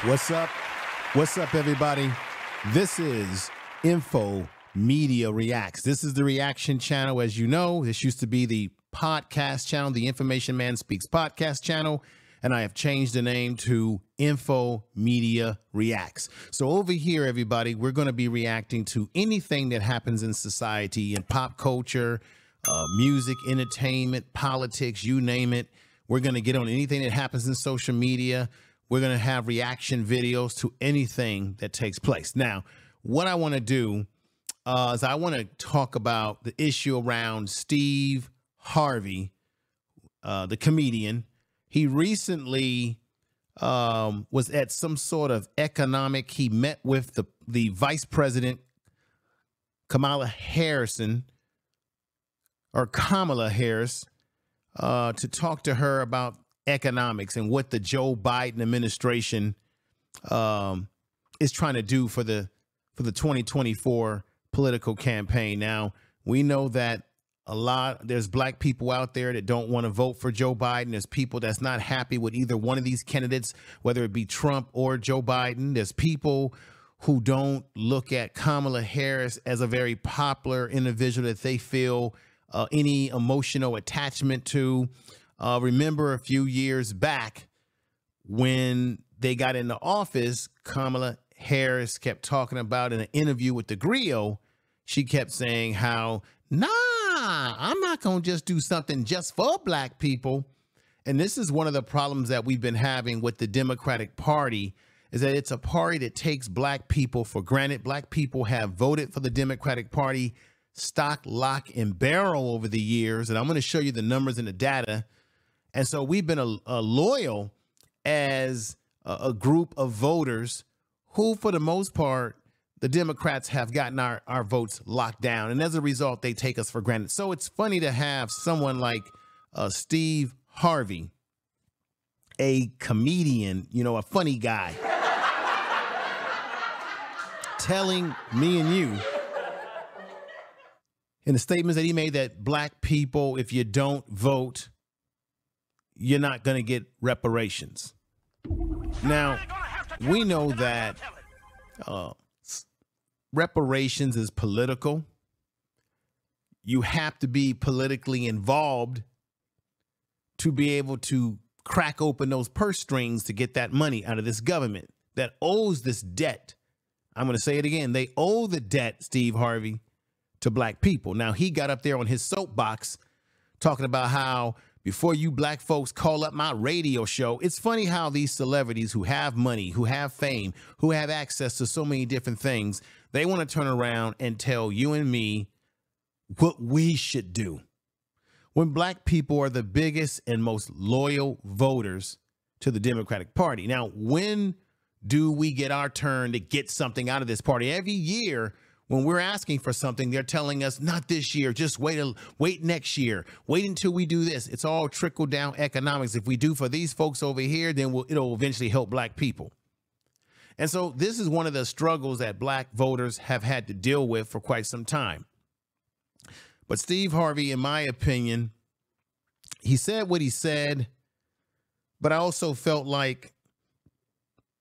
What's up? What's up, everybody? This is Info Media Reacts. This is the reaction channel. As you know, this used to be the podcast channel, the Informationmanspeaks podcast channel, and I have changed the name to Info Media Reacts. So over here, everybody, we're going to be reacting to anything that happens in society, in pop culture, music, entertainment, politics, you name it. We're going to get on anything that happens in social media. We're going to have reaction videos to anything that takes place. Now, what I want to do is I want to talk about the issue around Steve Harvey, the comedian. He recently was at some sort of economic. He met with the Vice President Kamala Harris to talk to her about economics and what the Joe Biden administration is trying to do for the 2024 political campaign. Now, we know that there's black people out there that don't want to vote for Joe Biden. There's people that's not happy with either one of these candidates, whether it be Trump or Joe Biden. There's people who don't look at Kamala Harris as a very popular individual that they feel any emotional attachment to. Remember a few years back when they got into office, Kamala Harris kept talking about in an interview with the Griot. She kept saying how, nah, I'm not going to just do something just for black people. And this is one of the problems that we've been having with the Democratic Party, is that it's a party that takes black people for granted. Black people have voted for the Democratic Party stock, lock, and barrel over the years. And I'm going to show you the numbers and the data. And so we've been a loyal as a group of voters who, for the most part, the Democrats have gotten our votes locked down. And as a result, they take us for granted. So it's funny to have someone like Steve Harvey, a comedian, a funny guy, telling me and you in the statements that he made that black people, if you don't vote, you're not going to get reparations. Now, we know that reparations is political. You have to be politically involved to be able to crack open those purse strings to get that money out of this government that owes this debt. I'm going to say it again. They owe the debt, Steve Harvey, to black people. Now, he got up there on his soapbox talking about how before you black folks call up my radio show. It's funny how these celebrities who have money, who have fame, who have access to so many different things, they want to turn around and tell you and me what we should do. When black people are the biggest and most loyal voters to the Democratic Party. Now, when do we get our turn to get something out of this party? Every year, when we're asking for something, they're telling us, not this year, just wait next year. Wait until we do this. It's all trickle down economics. If we do for these folks over here, then it'll eventually help black people. And so this is one of the struggles that black voters have had to deal with for quite some time. But Steve Harvey, in my opinion, he said what he said, but I also felt like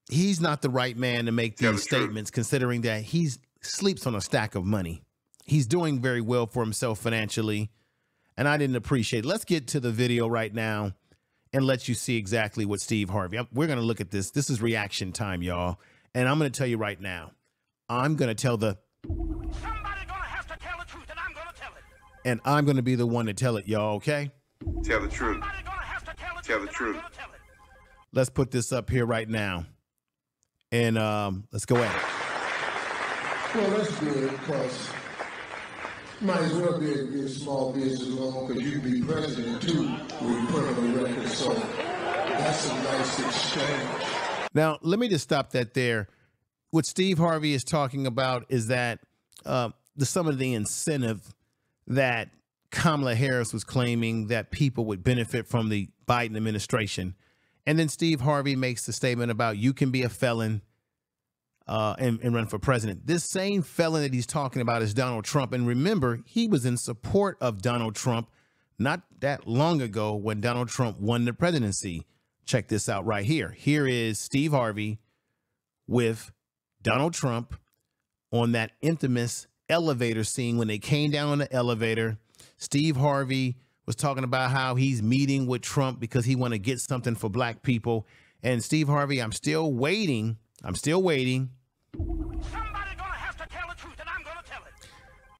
he's not the right man to make these statements, considering that he's sleeps on a stack of money. He's doing very well for himself financially, and I didn't appreciate it. Let's get to the video right now and let you see exactly what Steve Harvey. We're going to look at this. This is reaction time, y'all. And I'm going to tell you right now, I'm going to tell somebody's going to have to tell the truth, and I'm going to tell it. And I'm going to be the one to tell it, y'all, okay? Tell the truth. Tell the truth. Let's put this up here right now. And let's go at it. Well, that's good, because might as well be able to get small business loan, because you can be president too when you put on the record. So that's a nice exchange. Now, let me just stop that there. What Steve Harvey is talking about is that some of the incentive that Kamala Harris was claiming that people would benefit from the Biden administration. And then Steve Harvey makes the statement about you can be a felon and run for president. This same felon that he's talking about is Donald Trump. And remember, he was in support of Donald Trump not that long ago when Donald Trump won the presidency. Check this out right here. Here is Steve Harvey with Donald Trump on that infamous elevator scene when they came down on the elevator. Steve Harvey was talking about how he's meeting with Trump because he want to get something for black people. And Steve Harvey, I'm still waiting. Somebody gonna have to tell the truth, and I'm gonna tell it.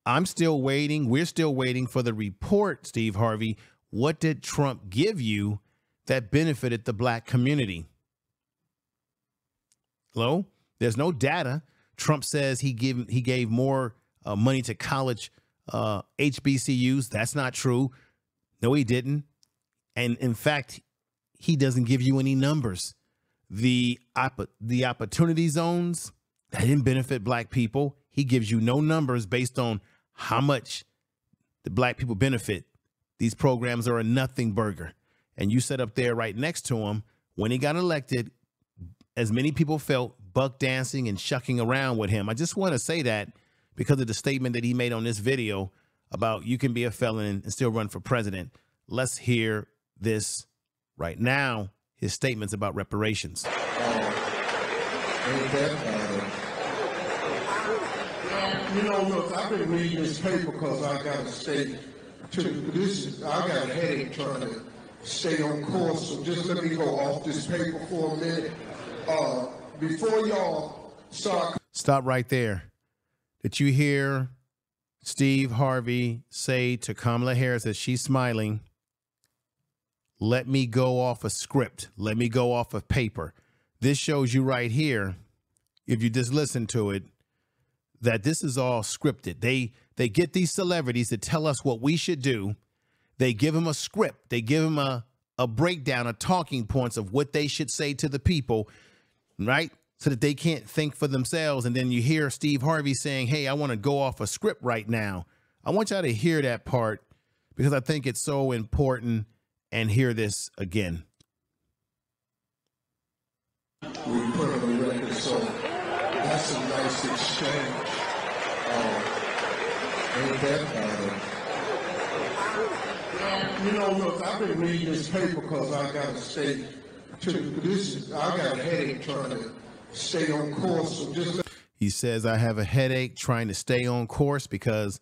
I'm still waiting. We're still waiting for the report, Steve Harvey. What did Trump give you that benefited the black community? Hello? There's no data. Trump says he gave more money to college HBCUs. That's not true. No, he didn't. And in fact, he doesn't give you any numbers. The opportunity zones, that didn't benefit black people. He gives you no numbers based on how much the black people benefit. These programs are a nothing burger. And you sat up there right next to him when he got elected, as many people felt, buck dancing and shucking around with him. I just want to say that because of the statement that he made on this video about you can be a felon and still run for president. Let's hear this right now, his statements about reparations. You know, look, I've been reading this paper because I got to stay I got a headache trying to stay on course, so just let me go off this paper for a minute. Before y'all start. Stop right there. Did you hear Steve Harvey say to Kamala Harris as she's smiling, let me go off a script. Let me go off of paper. This shows you right here, if you just listen to it, that this is all scripted. They get these celebrities to tell us what we should do. They give them a script. They give them a breakdown of talking points of what they should say to the people, right? So that they can't think for themselves. And then you hear Steve Harvey saying, hey, I want to go off a script right now. I want y'all to hear that part because I think it's so important, and hear this again. We put on the record, so that's a nice exchange. Ain't that you know, look, I've been reading this paper because I got to stay I got a headache trying to stay on course. So just he says, I have a headache trying to stay on course because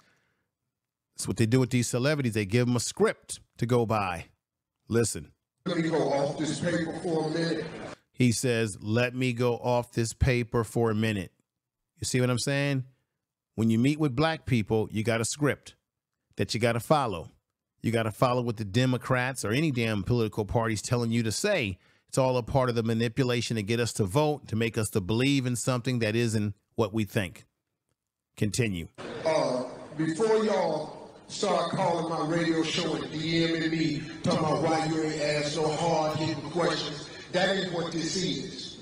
that's what they do with these celebrities. They give them a script to go by. Listen. Let me go off this paper for a minute. He says, let me go off this paper for a minute. You see what I'm saying? When you meet with black people, you got a script that you got to follow. You got to follow what the Democrats or any damn political party's telling you to say. It's all a part of the manipulation to get us to vote, to make us to believe in something that isn't what we think. Continue. Before y'all start calling my radio show and DMing me, talking about why you ain't asked no hard-hitting questions, that ain't what this is.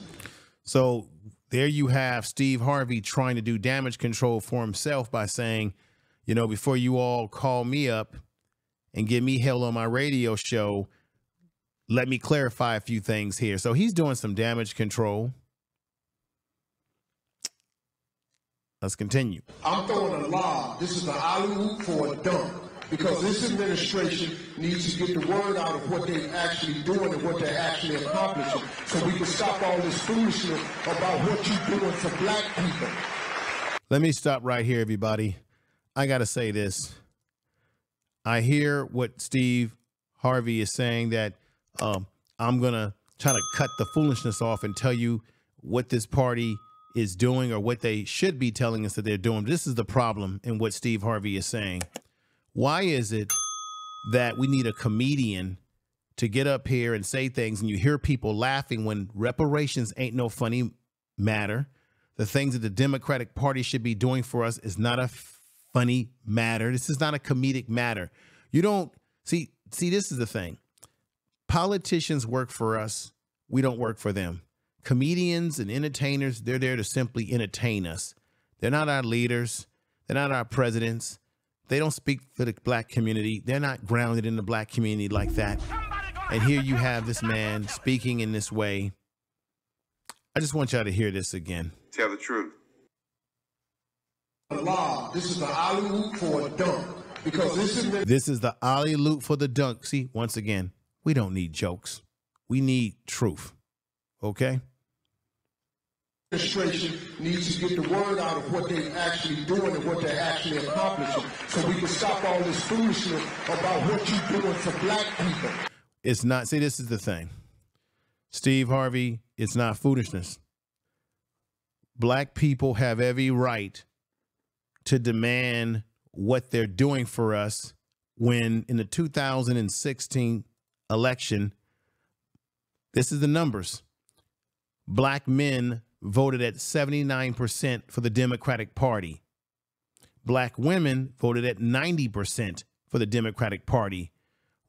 So there you have Steve Harvey trying to do damage control for himself by saying, you know, before you all call me up and give me hell on my radio show, let me clarify a few things here. So he's doing some damage control. Let's continue. I'm throwing a lob. This is an alley-oop for a dunk, because this administration needs to get the word out of what they're actually doing and what they're actually accomplishing, so we can stop all this foolishness about what you're doing for black people. Let me stop right here, everybody. I got to say this. I hear what Steve Harvey is saying, that I'm going to try to cut the foolishness off and tell you what this party is doing or what they should be telling us that they're doing. This is the problem in what Steve Harvey is saying. Why is it that we need a comedian to get up here and say things and you hear people laughing when reparations ain't no funny matter? The things that the Democratic Party should be doing for us is not a funny matter. This is not a comedic matter. You don't see, this is the thing. Politicians work for us. We don't work for them. Comedians and entertainers, they're there to simply entertain us. They're not our leaders. They're not our presidents. They don't speak for the black community. They're not grounded in the black community like that. And here you have this man speaking in this way. I just want y'all to hear this again. Tell the truth. This is the alley-oop for a dunk, because this is the alley-oop for the dunk. See, once again, we don't need jokes. We need truth. Okay? administration needs to get the word out of what they're actually doing and what they're actually accomplishing, so we can stop all this foolishness about what you're doing for black people. It's not, see, this is the thing. Steve Harvey, it's not foolishness. Black people have every right to demand what they're doing for us when in the 2016 election, this is the numbers. Black men voted at 79% for the Democratic Party. Black women voted at 90% for the Democratic Party,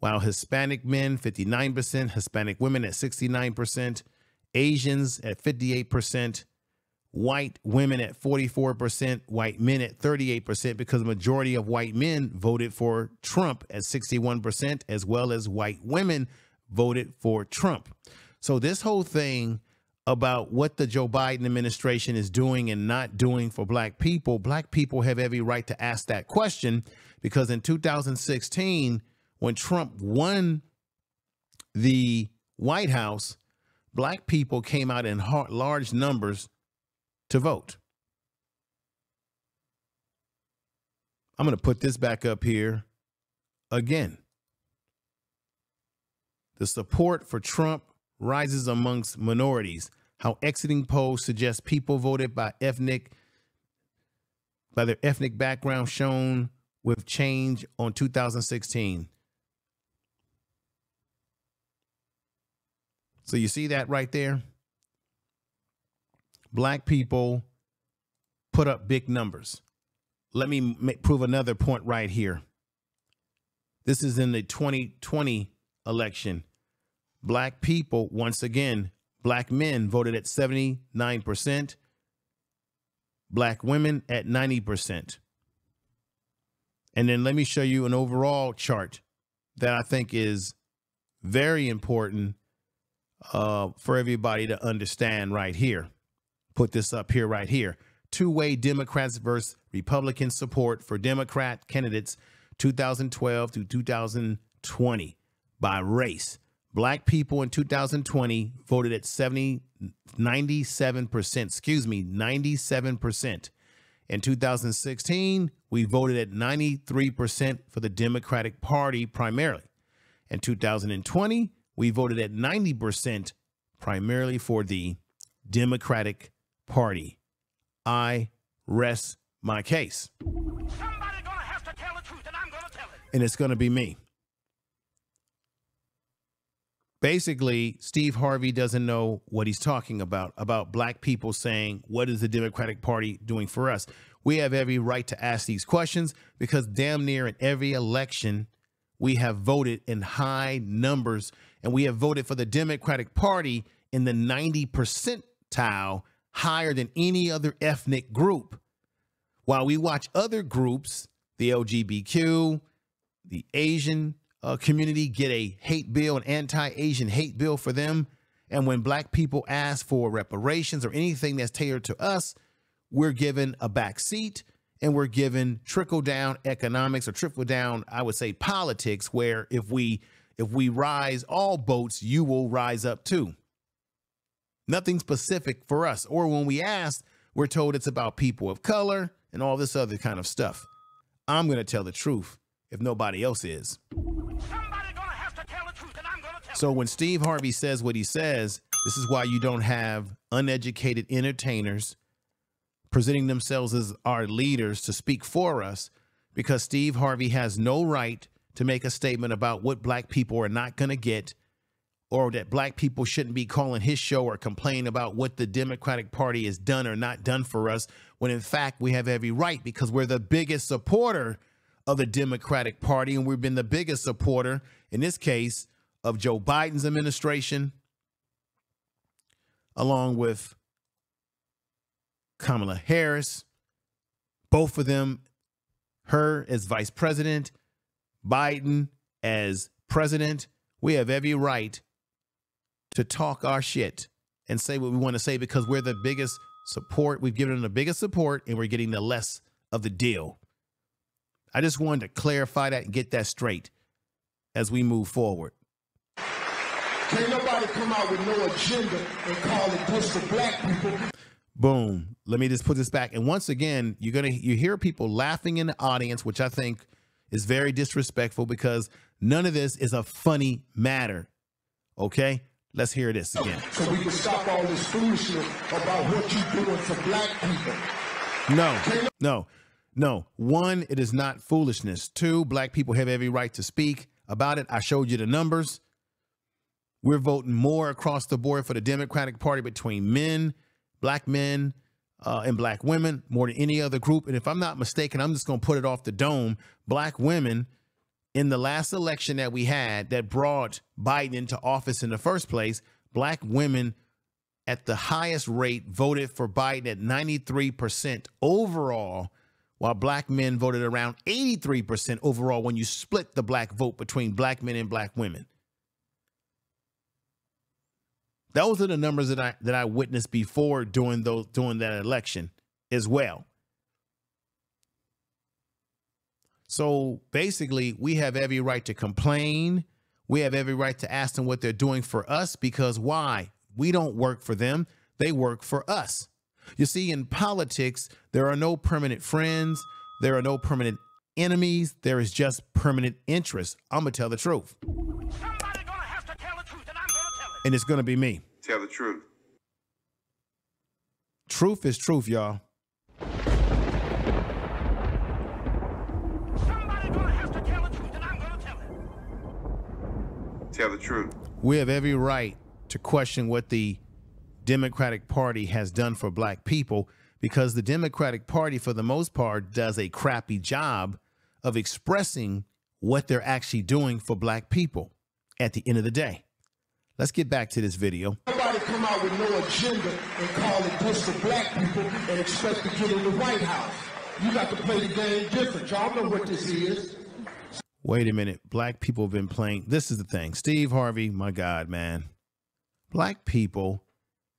while Hispanic men, 59%, Hispanic women at 69%, Asians at 58%, white women at 44%, white men at 38%, because the majority of white men voted for Trump at 61%, as well as white women voted for Trump. So this whole thing about what the Joe Biden administration is doing and not doing for black people have every right to ask that question, because in 2016, when Trump won the White House, black people came out in large numbers to vote. I'm going to put this back up here again. The support for Trump rises amongst minorities. How exiting polls suggest people voted by their ethnic background shown with change on 2016. So you see that right there? Black people put up big numbers. Let me prove another point right here. This is in the 2020 election. Black people, once again, black men voted at 79%, black women at 90%. And then let me show you an overall chart that I think is very important for everybody to understand right here. Put this up here, right here. Two-way Democrats versus Republican support for Democrat candidates 2012 to 2020 by race. Black people in 2020 voted at 97%. In 2016, we voted at 93% for the Democratic Party primarily. In 2020, we voted at 90% primarily for the Democratic Party. I rest my case. Somebody gonna have to tell the truth, and I'm gonna tell it. And it's gonna be me. Basically, Steve Harvey doesn't know what he's talking about black people saying, what is the Democratic Party doing for us? We have every right to ask these questions because damn near in every election, we have voted in high numbers, and we have voted for the Democratic Party in the 90 percentile, higher than any other ethnic group. While we watch other groups, the LGBTQ, the Asian community, get a hate bill, an anti-Asian hate bill for them. And when black people ask for reparations or anything that's tailored to us, we're given a back seat and we're given trickle down economics, or trickle down, I would say, politics, where if we rise all boats, you will rise up too. Nothing specific for us. Or when we ask, we're told it's about people of color and all this other kind of stuff. I'm going to tell the truth if nobody else is. Somebody gonna have to tell the truth, and I'm gonna tell it. So when Steve Harvey says what he says, this is why you don't have uneducated entertainers presenting themselves as our leaders to speak for us, because Steve Harvey has no right to make a statement about what black people are not going to get, or that black people shouldn't be calling his show or complain about what the Democratic Party has done or not done for us, when in fact we have every right, because we're the biggest supporter of the Democratic Party, and we've been the biggest supporter, in this case, of Joe Biden's administration, along with Kamala Harris, both of them, her as vice president, Biden as president. We have every right to talk our shit and say what we want to say, because we're the biggest support. We've given them the biggest support, and we're getting the less of the deal. I just wanted to clarify that and get that straight as we move forward. Can't nobody come out with no agenda and call it this for black people. Boom. Let me just put this back. And once again, you hear people laughing in the audience, which I think is very disrespectful because none of this is a funny matter. Okay? Let's hear this again. So we can stop all this foolishness about what you're doing for black people. No. One, it is not foolishness. Two, black people have every right to speak about it. I showed you the numbers. We're voting more across the board for the Democratic Party between men, black men, and black women, more than any other group. And if I'm not mistaken, I'm just going to put it off the dome. Black women in the last election that we had that brought Biden into office in the first place, black women at the highest rate voted for Biden at 93% overall, while black men voted around 83% overall when you split the black vote between black men and black women. Those are the numbers that I witnessed before during that election as well. So basically, we have every right to complain. We have every right to ask them what they're doing for us, because why? We don't work for them. They work for us. You see, in politics, there are no permanent friends. There are no permanent enemies. There is just permanent interest. I'm going to tell the truth. Somebody gonna have to tell the truth, and I'm gonna tell it. And it's going to be me. Tell the truth. Truth is truth, y'all. Somebody gonna have to tell the truth, and I'm gonna tell it. Tell the truth. We have every right to question what the Democratic Party has done for black people, because the Democratic Party, for the most part, does a crappy job of expressing what they're actually doing for black people at the end of the day. Let's get back to this video. Nobody come out with no agenda and call it just for black people and expect to get in the White House. You got to play the game different. Y'all know what this is. Wait a minute. Black people have been playing. This is the thing. Steve Harvey, my God, man. Black people,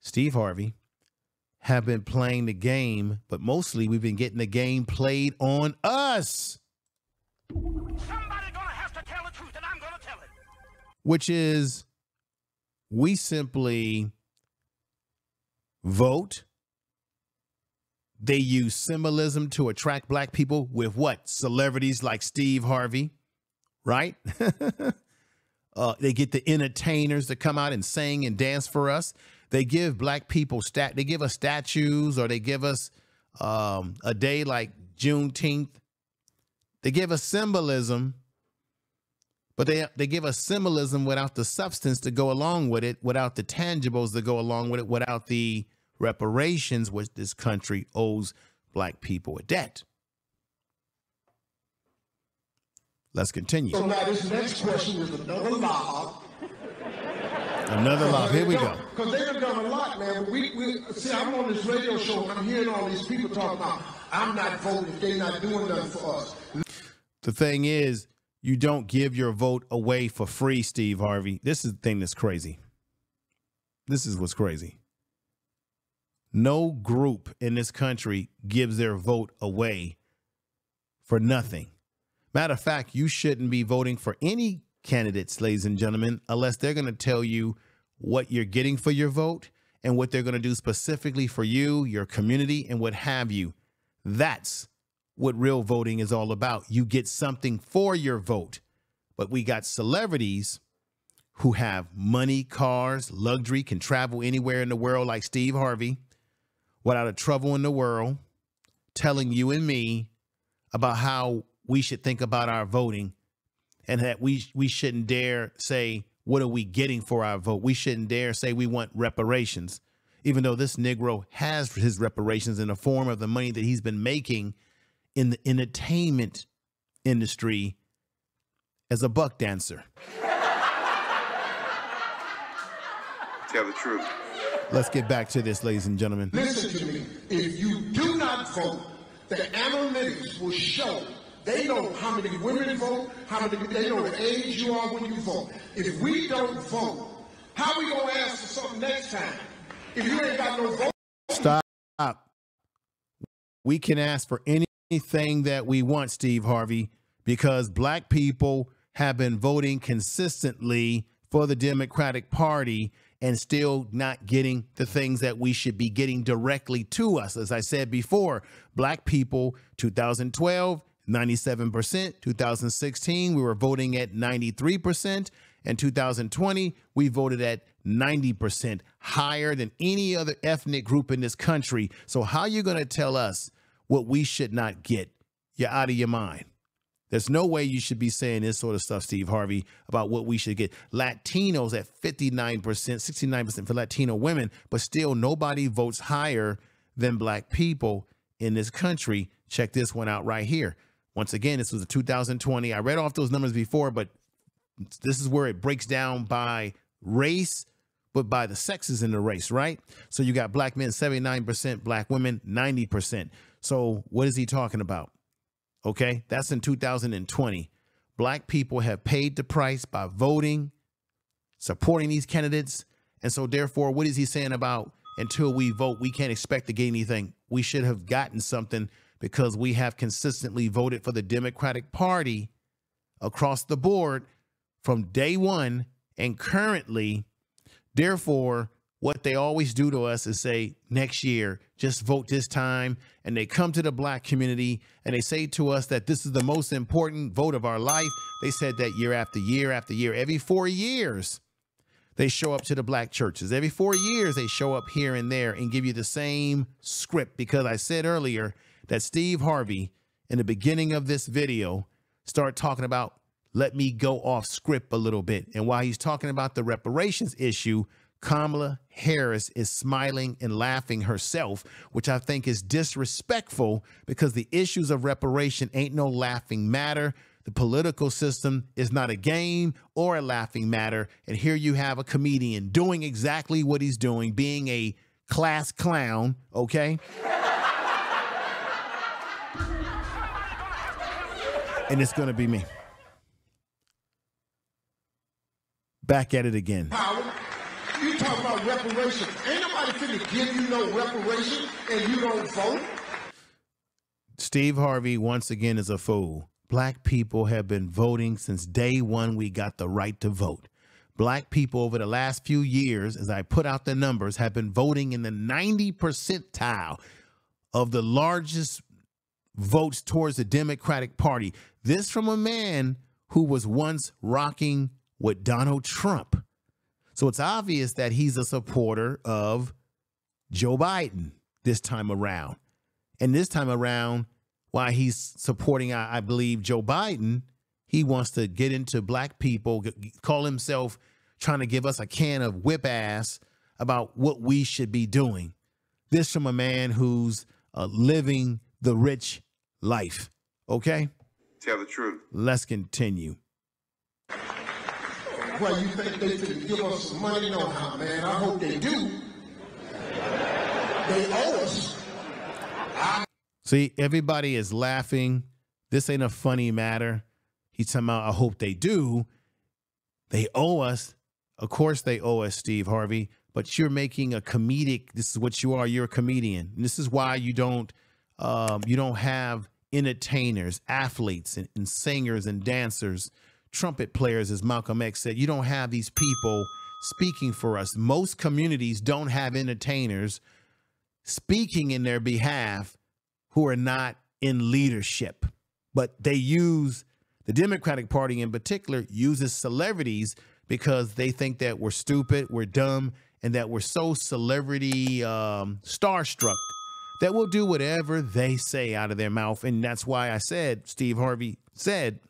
Steve Harvey, have been playing the game, but mostly we've been getting the game played on us. Somebody gonna have to tell the truth, and I'm gonna tell it. Which is, we simply vote. They use symbolism to attract black people with what? Celebrities like Steve Harvey, right? They get the entertainers to come out and sing and dance for us. They give black people they give us statues, or they give us a day like Juneteenth. They give us symbolism, but they give us symbolism without the substance to go along with it, without the tangibles to go along with it, without the reparations which this country owes black people a debt. Let's continue. So now this next question is another lie. Another lie. Here we go. Because they've done a lot, man. We see, I'm on this radio show and I'm hearing all these people talking about, I'm not voting if they're not doing nothing for us. The thing is, you don't give your vote away for free, Steve Harvey. This is the thing that's crazy. This is what's crazy. No group in this country gives their vote away for nothing. Matter of fact, you shouldn't be voting for any candidates, ladies and gentlemen, unless they're going to tell you what you're getting for your vote and what they're going to do specifically for you, your community, and what have you. That's what real voting is all about. You get something for your vote. But we got celebrities who have money, cars, luxury, can travel anywhere in the world like Steve Harvey without a trouble in the world, telling you and me about how we should think about our voting, and that we shouldn't dare say, what are we getting for our vote? We shouldn't dare say we want reparations, even though this Negro has his reparations in the form of the money that he's been making in the entertainment industry as a buck dancer. Tell the truth. Let's get back to this, ladies and gentlemen. Listen to me. If you do not vote, the analytics will show. They know how many women vote, they know the age you are when you vote. If we don't vote, how we gonna ask for something next time? If you ain't got no vote. Stop. We can ask for anything that we want, Steve Harvey, because black people have been voting consistently for the Democratic Party, and still not getting the things that we should be getting directly to us. As I said before, black people, 2012, 97%. 2016, we were voting at 93%. And 2020, we voted at 90%, higher than any other ethnic group in this country. So how are you going to tell us what we should not get? You're out of your mind. There's no way you should be saying this sort of stuff, Steve Harvey, about what we should get. Latinos at 59%, 69% for Latino women, but still nobody votes higher than black people in this country. Check this one out right here. Once again, this was a 2020. I read off those numbers before, but this is where it breaks down by race, but by the sexes in the race, right? So you got black men, 79%, black women, 90%. So what is he talking about? Okay, that's in 2020. Black people have paid the price by voting, supporting these candidates. And so therefore, what is he saying about until we vote, we can't expect to get anything? We should have gotten something because we have consistently voted for the Democratic Party across the board from day one and currently. Therefore, what they always do to us is say, next year, just vote this time. And they come to the black community and they say to us that this is the most important vote of our life. They said that year after year after year. Every 4 years, they show up to the black churches. Every 4 years, they show up here and there and give you the same script. Because I said earlier that Steve Harvey, in the beginning of this video, started talking about, let me go off script a little bit. And while he's talking about the reparations issue, Kamala Harris is smiling and laughing herself, which I think is disrespectful because the issues of reparation ain't no laughing matter. The political system is not a game or a laughing matter. And here you have a comedian doing exactly what he's doing, being a class clown, okay? And it's going to be me. Back at it again. Power. You talk about reparations. Ain't nobody finna give you no reparation and you don't vote. Steve Harvey, once again, is a fool. Black people have been voting since day one we got the right to vote. Black people over the last few years, as I put out the numbers, have been voting in the 90 percentile of the largest votes towards the Democratic Party. This from a man who was once rocking with Donald Trump. So it's obvious that he's a supporter of Joe Biden this time around. And this time around, while he's supporting, I believe, Joe Biden, he wants to get into black people, call himself trying to give us a can of whip ass about what we should be doing. This from a man who's living the rich life. Okay? Tell the truth. Let's continue. Well, you think they could give us some money? No, man. I hope they do. They owe us. See, everybody is laughing. This ain't a funny matter. He's talking about, I hope they do. They owe us. Of course they owe us, Steve Harvey. But you're making a comedic. This is what you are. You're a comedian. And this is why you don't have entertainers, athletes, and singers and dancers, trumpet players, as Malcolm X said. You don't have these people speaking for us. Most communities don't have entertainers speaking in their behalf who are not in leadership. But they use, the Democratic Party in particular, uses celebrities because they think that we're stupid, we're dumb, and that we're so celebrity starstruck that we'll do whatever they say out of their mouth. And that's why I said, Steve Harvey said,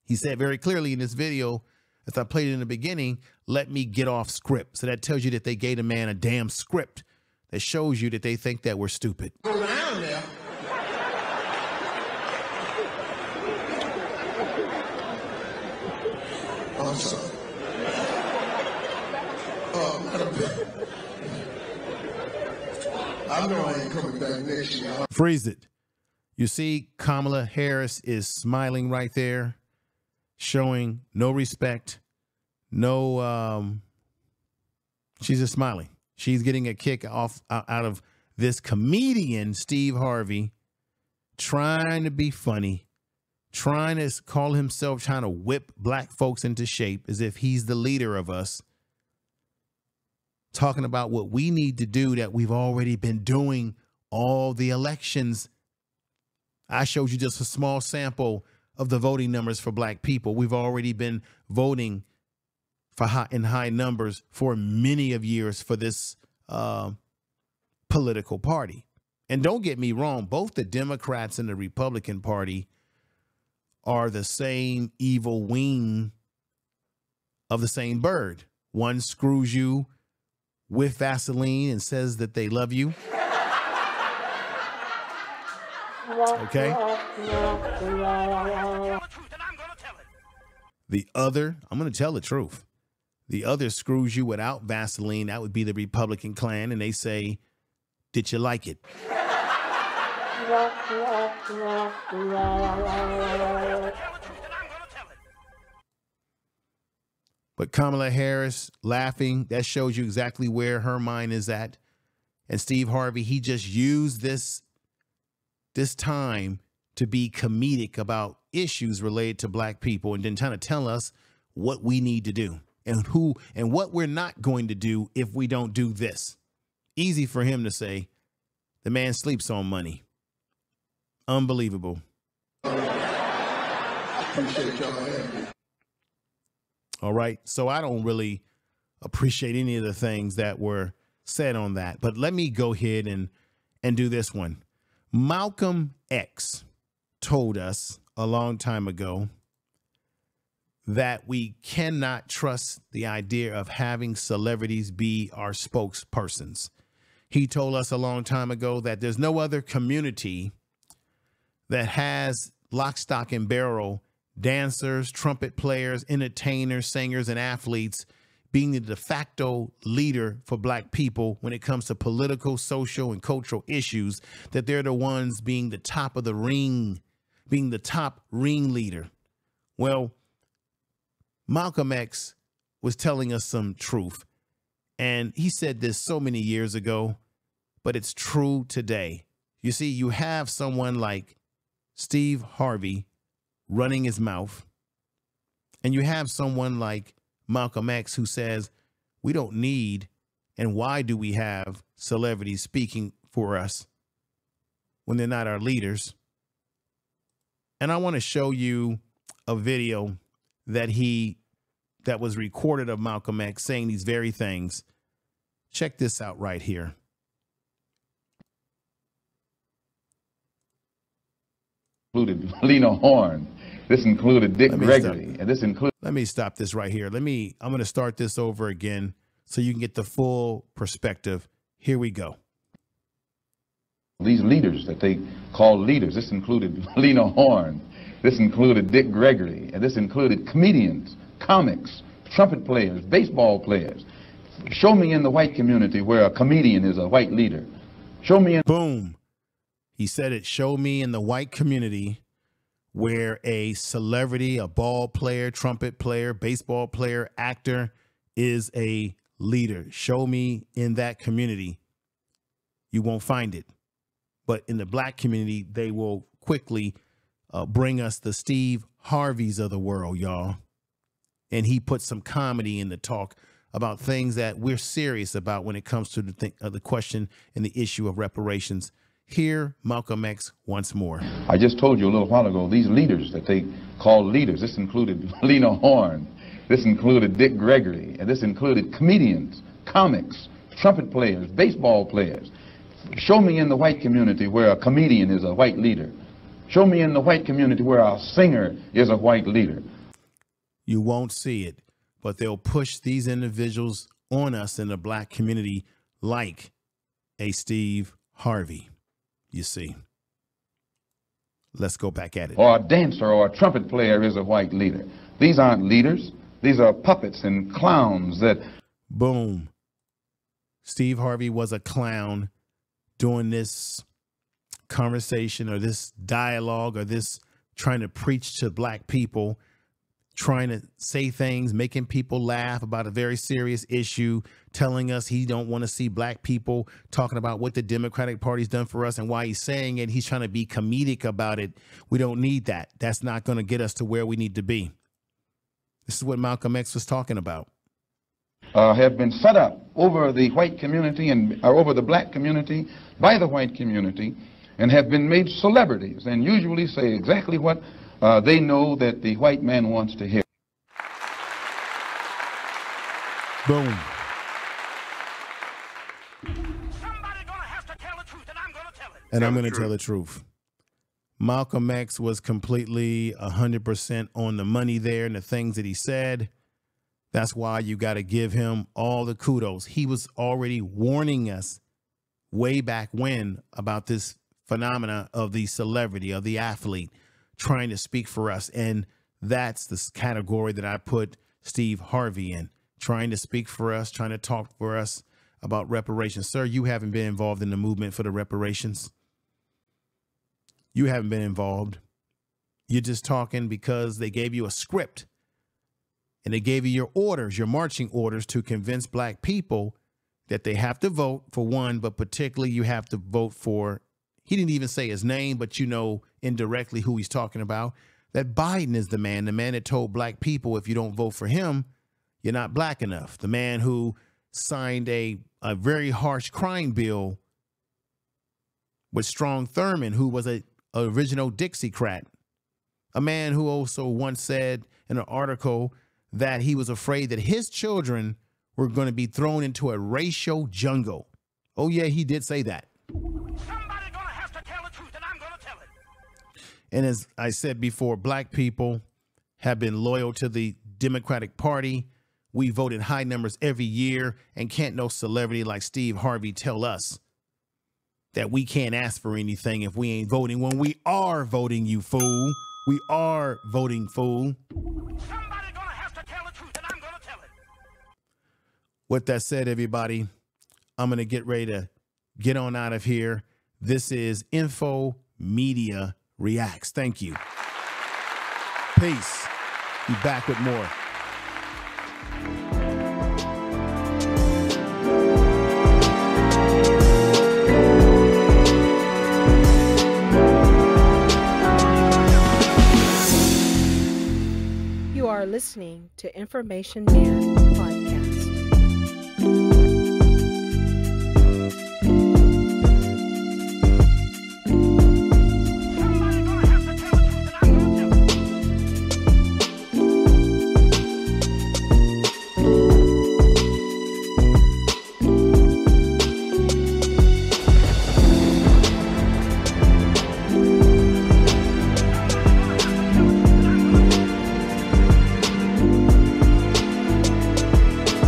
he said very clearly in this video, as I played it in the beginning, let me get off script. So that tells you that they gave the man a damn script that shows you that they think that we're stupid. Go down there. I'm sorry. I know I ain't coming back next year. Freeze it. You see, Kamala Harris is smiling right there, showing no respect, no, she's just smiling. She's getting a kick out of this comedian, Steve Harvey, trying to be funny, trying to call himself, trying to whip black folks into shape as if he's the leader of us. talking about what we need to do that we've already been doing all the elections. I showed you just a small sample of the voting numbers for black people. We've already been voting for in high numbers for many of years for this political party. And don't get me wrong, both the Democrats and the Republican Party are the same evil wing of the same bird. One screws you with Vaseline and says that they love you. Okay. The other, I'm going to tell the truth. The other screws you without Vaseline. That would be the Republican clan. And they say, did you like it? But Kamala Harris laughing, that shows you exactly where her mind is at. And Steve Harvey, he just used this time to be comedic about issues related to black people and then trying to tell us what we need to do and who and what we're not going to do if we don't do this. Easy for him to say. The man sleeps on money. Unbelievable. Appreciate y'all having me. All right. So I don't really appreciate any of the things that were said on that. But let me go ahead and do this one. Malcolm X told us a long time ago that we cannot trust the idea of having celebrities be our spokespersons. He told us a long time ago that there's no other community that has lock, stock, and barrel dancers, trumpet players, entertainers, singers, and athletes being the de facto leader for black people when it comes to political, social, and cultural issues, that they're the ones being the top of the ring, being the top ringleader. Well, Malcolm X was telling us some truth. And he said this so many years ago, but it's true today. You see, you have someone like Steve Harvey running his mouth, and you have someone like Malcolm X who says, we don't need, and why do we have celebrities speaking for us when they're not our leaders? And I want to show you a video that was recorded of Malcolm X saying these very things. Check this out right here. Included Lena Horne. This included Dick Gregory. And this included. Let me stop this right here. I'm going to start this over again so you can get the full perspective. Here we go. These leaders that they call leaders. This included Lena Horne. This included Dick Gregory. And this included comedians, comics, trumpet players, baseball players. Show me in the white community where a comedian is a white leader. Show me in. Boom. He said it. Show me in the white community where a celebrity, a ball player, trumpet player, baseball player, actor is a leader. Show me in that community. You won't find it. But in the black community, they will quickly bring us the Steve Harveys of the world, y'all. And he put some comedy in the talk about things that we're serious about when it comes to the question and the issue of reparations. Here, Malcolm X once more. I just told you a little while ago, these leaders that they call leaders. This included Lena Horne. This included Dick Gregory. And this included comedians, comics, trumpet players, baseball players. Show me in the white community where a comedian is a white leader. Show me in the white community where a singer is a white leader. You won't see it, but they'll push these individuals on us in the black community like a Steve Harvey. You see. Let's go back at it. Or a dancer or a trumpet player is a white leader. These aren't leaders. These are puppets and clowns that. Boom. Steve Harvey was a clown doing this conversation or this dialogue or this trying to preach to black people, trying to say things, making people laugh about a very serious issue, telling us he don't want to see black people talking about what the Democratic Party's done for us and why he's saying it. He's trying to be comedic about it. We don't need that. That's not going to get us to where we need to be. This is what Malcolm X was talking about. have been set up over the white community and over the black community by the white community, and have been made celebrities, and usually say exactly what they know that the white man wants to hear. Boom. Somebody gonna have to tell the truth, and I'm gonna tell it. And I'm going to tell the truth. Malcolm X was completely 100% on the money there and the things that he said. That's why you got to give him all the kudos. He was already warning us way back when about this phenomena of the celebrity, of the athlete trying to speak for us. And that's the category that I put Steve Harvey in, trying to speak for us, trying to talk for us about reparations. Sir, you haven't been involved in the movement for the reparations. You haven't been involved. You're just talking because they gave you a script and they gave you your orders, your marching orders to convince black people that they have to vote for one, but particularly you have to vote for, he didn't even say his name, but you know indirectly who he's talking about, that Biden is the man that told black people, if you don't vote for him, you're not black enough. The man who signed a very harsh crime bill with Strom Thurmond, who was a original Dixiecrat, a man who also once said in an article that he was afraid that his children were going to be thrown into a racial jungle. Oh, yeah, he did say that. Somebody gonna have to tell the truth, and I'm gonna tell it. And as I said before, black people have been loyal to the Democratic Party. We vote in high numbers every year, and can't no celebrity like Steve Harvey tell us that we can't ask for anything if we ain't voting, when we are voting, you fool. We are voting, fool. Somebody gonna have to tell the truth, and I'm gonna tell it. With that said, everybody, I'm going to get ready to get on out of here. This is Info Media Reacts. Thank you. Peace. Be back with more. You are listening to Information Man Podcast.